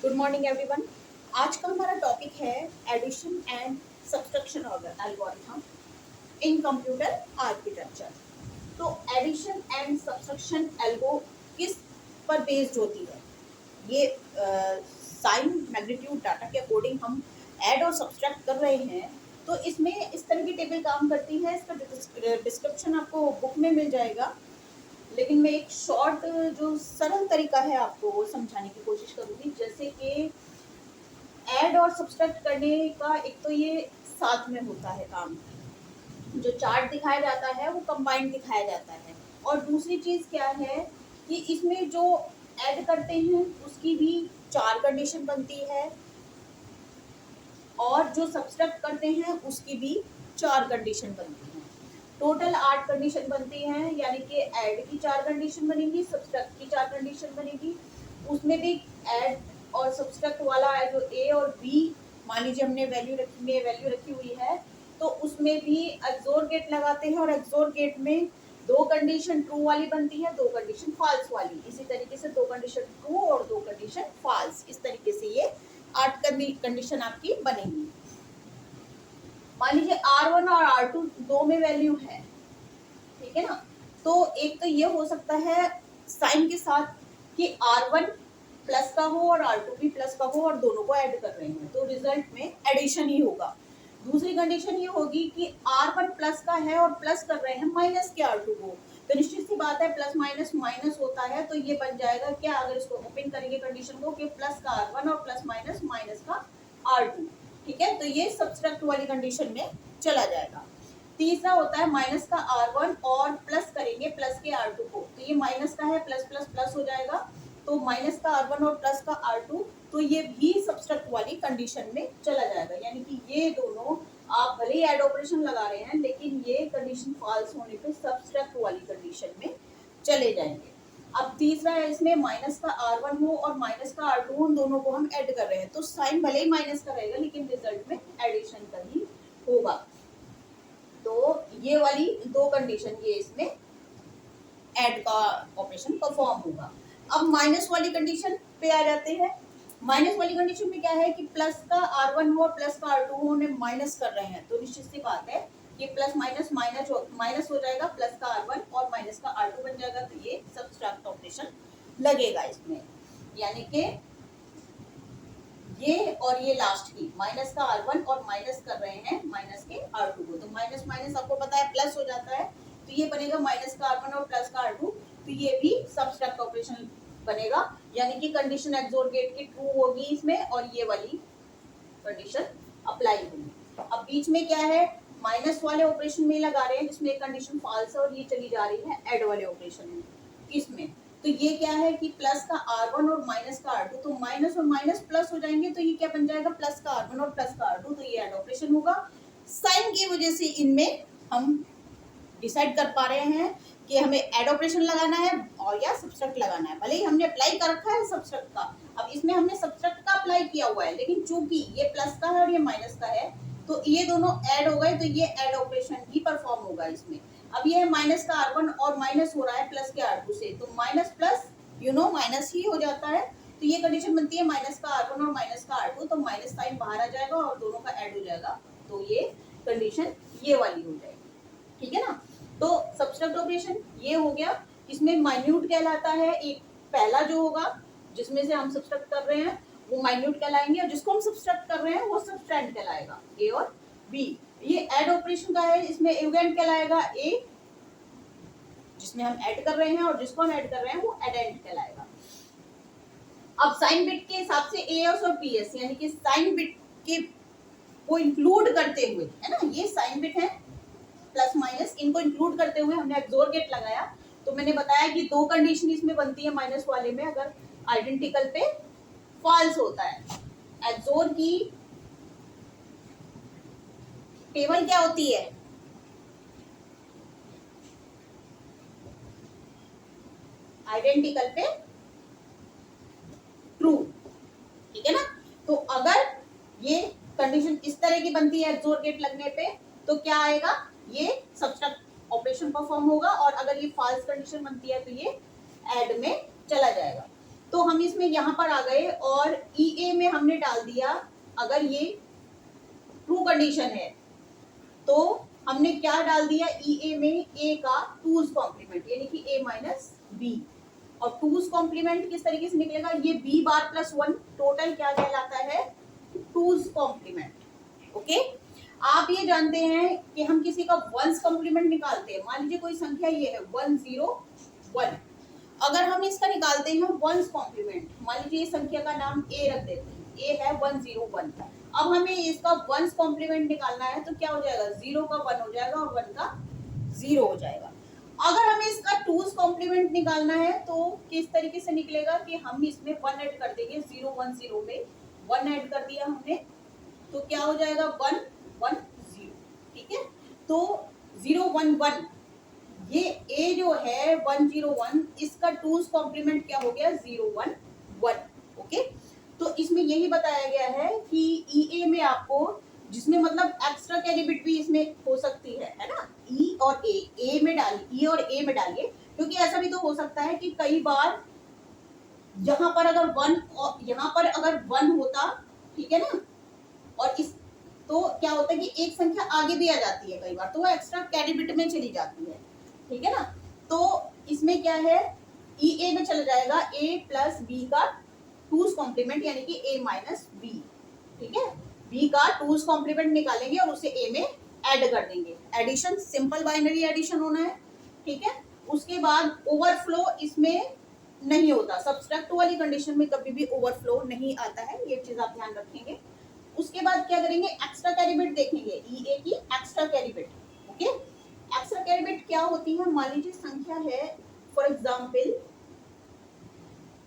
Good morning everyone. आज का हमारा टॉपिक है addition and subtraction algorithm in computer architecture. तो एडिशन एंड सब्ट्रैक्शन एल्गो किस पर बेस्ड होती है? ये साइन मैग्नीट्यूड डाटा के अकॉर्डिंग हम ऐड और सब्ट्रैक्ट कर रहे हैं। तो इसमें इस तरह की टेबल काम करती है। इसका डिस्क्रिप्शन आपको बुक में मिल जाएगा, लेकिन मैं एक शॉर्ट जो सरल तरीका है आपको वो समझाने की कोशिश करूंगी। जैसे कि ऐड और सब्सट्रैक्ट करने का एक तो ये साथ में होता है काम, जो चार्ट दिखाया जाता है वो कंबाइंड दिखाया जाता है। और दूसरी चीज़ क्या है कि इसमें जो ऐड करते हैं उसकी भी 4 कंडीशन बनती है, और जो सब्सट्रैक्ट करते हैं उसकी भी 4 कंडीशन बनती है। टोटल 8 कंडीशन बनती हैं, यानी कि ऐड की 4 कंडीशन बनेगी, सब्सट्रैक्ट की 4 कंडीशन बनेगी। उसमें भी ऐड और सब्सट्रैक्ट वाला है जो ए और बी, मान लीजिए हमने वैल्यू रखी हुई है, तो उसमें भी एक्सोर गेट लगाते हैं, और एक्सोर गेट में 2 कंडीशन ट्रू वाली बनती है, 2 कंडीशन फॉल्स वाली। इसी तरीके से 2 कंडीशन ट्रू और 2 कंडीशन फॉल्स, इस तरीके से ये 8 कंडीशन आपकी बनेगी। मान लीजिए R1 और R2 दो में वैल्यू है, ठीक है ना। तो एक तो ये हो सकता है साइन के साथ कि R1 प्लस का हो और R2 भी प्लस का हो, और दोनों को ऐड कर रहे हैं तो रिजल्ट में एडिशन ही होगा। दूसरी कंडीशन ये होगी कि R1 प्लस का है और प्लस कर रहे हैं माइनस के R2 को, तो निश्चित सी बात है प्लस माइनस माइनस होता है, तो ये बन जाएगा क्या, अगर इसको ओपन करेंगे कंडीशन को, कि प्लस का R1 और प्लस माइनस माइनस का R2। ठीक है, तो ये सब्सट्रैक्ट वाली कंडीशन में चला जाएगा। तीसरा होता है माइनस का R1 और प्लस करेंगे प्लस के R2 को, तो ये माइनस का है, प्लस प्लस प्लस हो जाएगा, तो माइनस का R1 और प्लस का R2, तो ये भी सब्सट्रैक्ट वाली कंडीशन में चला जाएगा। यानी कि ये दोनों आप भले ही ऐड ऑपरेशन लगा रहे हैं, लेकिन ये कंडीशन फॉल्स होने पे सब्सट्रैक्ट वाली कंडीशन में चले जाएंगे। अब तीसरा है, इसमें माइनस का R1 हो और माइनस का R2 उन दोनों को हम ऐड कर रहे हैं, तो साइन भले ही माइनस का रहेगा, लेकिन रिजल्ट में एडिशन का ही होगा। तो ये वाली 2 कंडीशन ये इसमें ऐड का ऑपरेशन परफॉर्म होगा। अब माइनस वाली कंडीशन पे आ जाते हैं। माइनस वाली कंडीशन में क्या है कि प्लस का R1 हो प्लस का R2 हो, उन्हें माइनस कर रहे हैं, तो निश्चित सी बात है कि प्लस माइनस माइनस हो जाएगा, प्लस का R1 और माइनस का R2 बन जाएगा, तो ये सब्सट्रैक्ट ऑपरेशन लगेगा इसमें। यानी कि ये और ये लास्ट की माइनस का R1 और माइनस कर रहे हैं माइनस के R2 को, तो माइनस माइनस आपको पता है प्लस हो जाता है, तो ये बनेगा माइनस का R1 और प्लस का R2, तो ये भी सब्सट्रैक्ट ऑपरेशन बनेगा। यानी कि कंडीशन एक्सोर गेट की ट्रू होगी इसमें, और ये वाली कंडीशन अप्लाई होगी। अब बीच में क्या है, माइनस वाले ऑपरेशन में लगा रहे हैं जिसमें एक कंडीशन फॉल्स है, और ये चली जा रही है ऐड वाले ऑपरेशन में, इसमें तो ये क्या है कि प्लस का R1 और माइनस का R2, तो माइनस और माइनस प्लस हो जाएंगे, तो ये क्या बन जाएगा, प्लस का R1 और प्लस का R2, तो ये ऐड ऑपरेशन होगा। साइन की वजह से इनमें हम डिसाइड कर पा रहे हैं कि हमें ऐड ऑपरेशन लगाना है और या सब्सट्रैक्ट लगाना है। भले ही हमने अप्लाई कर रखा है सब्सट्रैक्ट का, अब इसमें हमने सब्सट्रैक्ट का अप्लाई किया हुआ है, लेकिन चूंकि ये प्लस का है और ये माइनस का है, तो ये दोनों ऐड हो गए, तो ये ऐड ऑपरेशन ही परफॉर्म होगा इसमें। अब ये माइनस का R1 और माइनस हो रहा है प्लस के R2 से, तो माइनस प्लस माइनस ही हो जाता है, तो ये कंडीशन बनती है माइनस का R1 और माइनस का R2, तो माइनस साइन बाहर आ जाएगा और दोनों का ऐड हो जाएगा, तो ये कंडीशन ये वाली हो जाएगी। ठीक है ना। तो सब्सट्रैक्ट ऑपरेशन ये हो गया। इसमें माइन्यूट कहलाता है, एक पहला जो होगा जिसमें से हम सब्सट्रैक्ट कर रहे हैं वो माइन्यूट कहलाएंगे, और जिसको हम सब्सट्रैक्ट कर रहे हैं वो सब्सट्रैंड कहलाएगा, ए और बी। ये ऐड ऑपरेशन का है, इसमें एडेंड कहलाएगा ए, जिसमें हम ऐड कर रहे हैं, और जिसको हम ऐड कर रहे हैं वो एडेंड कहलाएगा। अब साइन बिट के हिसाब से एएस और पीएस, यानी कि साइन बिट के को इंक्लूड करते हुए, है ना, ये साइन बिट है प्लस माइनस, इनको इंक्लूड करते हुए हमने एक्सोर गेट लगाया। तो मैंने बताया कि 2 कंडीशन इसमें बनती है माइनस वाले में, अगर आइडेंटिकल पे फॉल्स होता है। एक्सोर की टेबल क्या होती है, आइडेंटिकल पे ट्रू, ठीक है ना। तो अगर ये कंडीशन इस तरह की बनती है एक्सोर गेट लगने पे, तो क्या आएगा, ये सब्सट्रैक्ट ऑपरेशन परफॉर्म होगा, और अगर ये फॉल्स कंडीशन बनती है तो ये ऐड में चला जाएगा। तो हम इसमें यहाँ पर आ गए और EA में हमने डाल दिया, अगर ये ट्रू कंडीशन है तो हमने क्या डाल दिया, EA में A का 2's कॉम्प्लीमेंट यानी कि A माइनस B, और 2's कॉम्प्लीमेंट किस तरीके से निकलेगा, ये B बार प्लस 1 टोटल क्या कहलाता है, 2's कॉम्प्लीमेंट। ओके, आप ये जानते हैं कि हम किसी का 1's कॉम्प्लीमेंट निकालते हैं, मान लीजिए कोई संख्या ये है 101, अगर हम इसका निकालते हैं 1's कॉम्प्लीमेंट, मान लीजिए इस संख्या का नाम A रख देते हैं, A है 101, अब हमें इसका 1's कॉम्प्लीमेंट निकालना है तो क्या हो जाएगा, 0 का 1 हो जाएगा और 1 का 0 हो जाएगा। अगर हमें इसका 2's कॉम्प्लीमेंट निकालना है तो किस तरीके से निकलेगा कि हम इसमें 1 ऐड कर देंगे, 010 में 1 ऐड कर दिया हमने तो क्या हो जाएगा 110, ठीक है। तो 011 ये A जो है 101, इसका 2's कॉम्प्लीमेंट क्या हो गया 011। ओके, तो इसमें यही बताया गया है कि EA में आपको, जिसमें मतलब एक्स्ट्रा कैरी बिट भी इसमें हो सकती है ना, E और A में डालिए, E और A में डालिए, क्योंकि ऐसा भी तो हो सकता है कि कई बार यहाँ पर अगर 1 और यहाँ पर अगर 1 होता, ठीक है ना, और इस तो क्या होता है कि एक संख्या आगे भी आ जाती है कई बार, तो वो एक्स्ट्रा कैरी बिट में चली जाती है, ठीक है ना। तो इसमें क्या है, EA में चला जाएगा A प्लस B का 2's कॉम्प्लीमेंट यानी कि A माइनस B, ठीक है। B का 2's कॉम्प्लीमेंट निकालेंगे और उसे A में ऐड कर देंगे, एडिशन सिंपल बाइनरी एडिशन होना है, ठीक है। उसके बाद ओवरफ्लो इसमें नहीं होता, सब्सट्रैक्ट वाली कंडीशन में कभी भी ओवरफ्लो नहीं आता है, ये चीज आप ध्यान रखेंगे। उसके बाद क्या करेंगे, एक्स्ट्रा कैरी बिट देखेंगे, EA की extra carry bit. Okay, extra carry bit क्या होती है, मान लीजिए संख्या है फॉर एग्जांपल,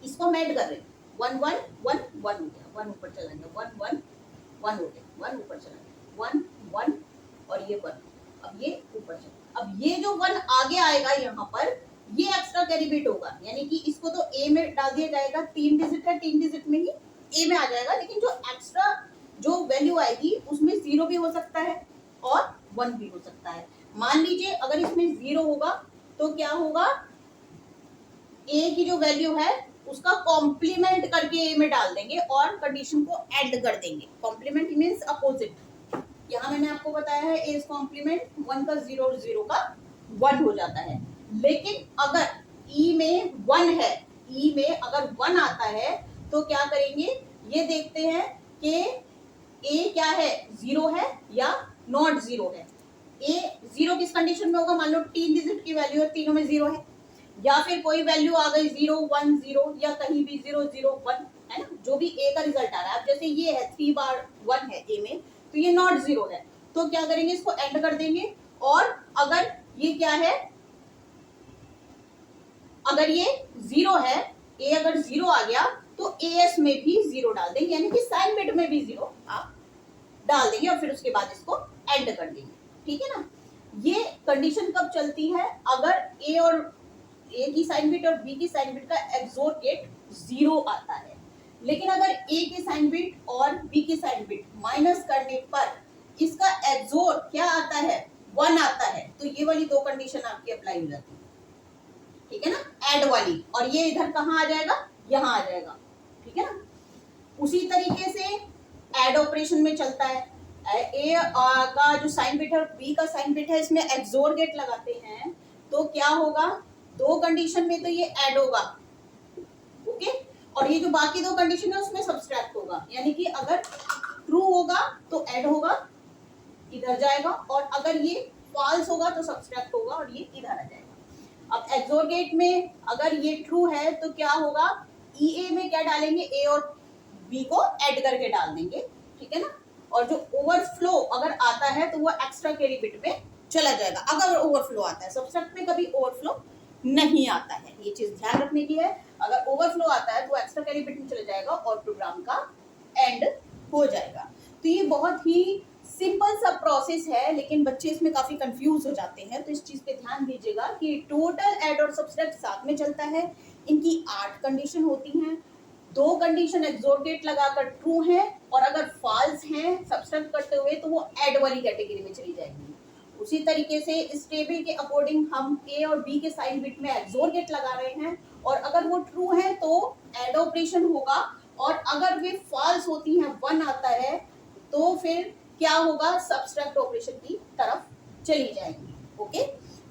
इसको हम ऐड कर रहे हैं 1 1 1 1 हो गया, 1 ऊपर चला गया, 1 1 1 हो गया, 1 ऊपर चला गया, 1 1 और ये 1, अब ये ऊपर चला, अब ये जो 1 आगे आएगा यहाँ पर ये एक्स्ट्रा कैरी बिट होगा, यानी कि इसको तो A में डाल दिया जाएगा, 3 डिजिट है, 3 डिजिट में ही A में आ जाएगा, लेकिन जो एक्स्ट्रा जो वैल्यू आएगी उसमें 0 भी हो सकता है और 1 भी हो सकता है। मान लीजिए अगर इसमें 0 होगा तो क्या होगा, A की जो वैल्यू है उसका कॉम्प्लीमेंट करके A में डाल देंगे और कंडीशन को ऐड कर देंगे, कॉम्प्लीमेंट मींस अपोजिट। यहाँ मैंने आपको बताया है A कॉम्प्लीमेंट 1 का 0 और 0 का 1 हो जाता है, लेकिन अगर E में 1 है, E में अगर 1 आता है तो क्या करेंगे, ये देखते हैं कि A क्या है, 0 है या नॉट 0 है। A 0 किस कंडीशन में होगा, मान लो 3 डिजिट की वैल्यू है, तीनों में 0 है, या फिर कोई वैल्यू आ गई 0 1 0 या कहीं भी 0 0 1, है ना, जो भी A का रिजल्ट आ रहा है। अब जैसे ये है 3 बार 1 है A में, तो ये नॉट 0 है, तो क्या करेंगे, इसको ऐड कर देंगे, और अगर ये क्या है, अगर ये 0 है, A अगर 0 आ गया तो AS में भी 0 डाल देंगे, यानी कि साइन बिट में भी 0 आप डाल देंगे और फिर उसके बाद इसको ऐड कर देंगे, ठीक है ना। ये कंडीशन कब चलती है, अगर A और A की साइन बिट और B की साइन बिट का एक्सोर गेट 0 आता है, लेकिन अगर A की साइन बिट और B की साइन बिट माइनस करने पर इसका एक्सोर क्या आता है, 1 आता है, तो ये वाली दो कंडीशन आपकी अप्लाई हो जाती है, ठीक है ना, ऐड वाली, और ये इधर कहाँ आ जाएगा, यहाँ आ जाएगा, ठीक है ना। उसी तरीके से ऐड ऑपरेशन में चलता है, ए का जो साइन बिट है और बी का साइन बिट है, इसमें एक्सोर गेट लगाते हैं तो क्या होगा, दो कंडीशन में तो ये ऐड होगा, ओके, और ये जो बाकी दो कंडीशन है उसमें सब्सट्रैक्ट होगा, यानी कि अगर ट्रू होगा तो ऐड होगा, इधर जाएगा, और अगर ये फॉल्स होगा तो सब्सट्रैक्ट होगा और ये इधर आ जाएगा। अब एक्सोर गेट में अगर ये ट्रू है तो क्या होगा, EA में क्या डालेंगे, A और B को ऐड करके डाल देंगे, ठीक है ना, और जो ओवरफ्लो अगर आता है तो वो एक्स्ट्रा कैरी बिट में चला जाएगा, अगर ओवरफ्लो आता है। सब्सट्रैक्ट में कभी ओवरफ्लो नहीं आता है, ये चीज ध्यान रखने की है, अगर ओवरफ्लो आता है तो एक्स्ट्रा कैरी बिट में चला जाएगा और प्रोग्राम का एंड हो जाएगा। तो ये बहुत ही सिंपल सा प्रोसेस है, लेकिन बच्चे इसमें काफी कंफ्यूज हो जाते हैं, तो इस चीज पे ध्यान दीजिएगा कि टोटल ऐड और सब्सट्रैक्ट साथ में चलता है, इनकी 8 कंडीशन होती हैं, 2 कंडीशन एक्सोर गेट लगाकर ट्रू है, और अगर फॉल्स हैं सब्सट्रैक्ट करते हुए तो वो ऐड वाली कैटेगरी में चली जाएगी। उसी तरीके से इस टेबल के अकॉर्डिंग हम ए और बी के साइन बिट में एक्सोर गेट लगा रहे हैं, और अगर वो ट्रू है तो ऐड ऑपरेशन होगा, और अगर वे फॉल्स होती हैं, 1 आता है, तो फिर क्या होगा, सब्सट्रैक्ट ऑपरेशन की तरफ चली जाएंगी। ओके,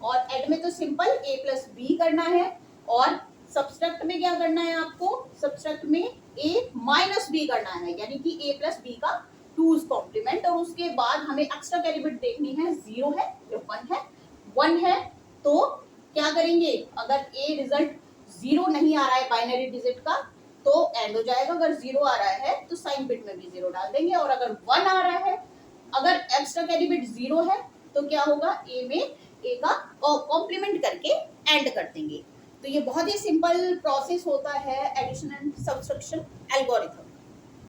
और ऐड में तो सिंपल ए प्लस बी करना है, और सब्सट्रैक्ट में क्या करना है आपको, सब्सट्रैक्ट में ए माइनस बी करना है, यानी कि ए प्लस बी का 2's कॉम्प्लीमेंट। और उसके बाद हमें एक्स्ट्रा कैरी बिट देखनी है, 0 है या 1 है। 1 है तो क्या करेंगे, अगर ए रिजल्ट 0 नहीं आ रहा है बाइनरी डिजिट का तो एंड हो जाएगा, अगर 0 आ रहा है तो साइन बिट में भी 0 डाल देंगे, और अगर 1 आ रहा है, अगर एक्स्ट्रा कैरी बिट 0 है तो क्या होगा, ए में ए का कॉम्प्लीमेंट करके एंड कर देंगे। तो ये बहुत ही सिंपल प्रोसेस होता है एडिशन एंड सब्सट्रैक्शन एल्गोरिथम।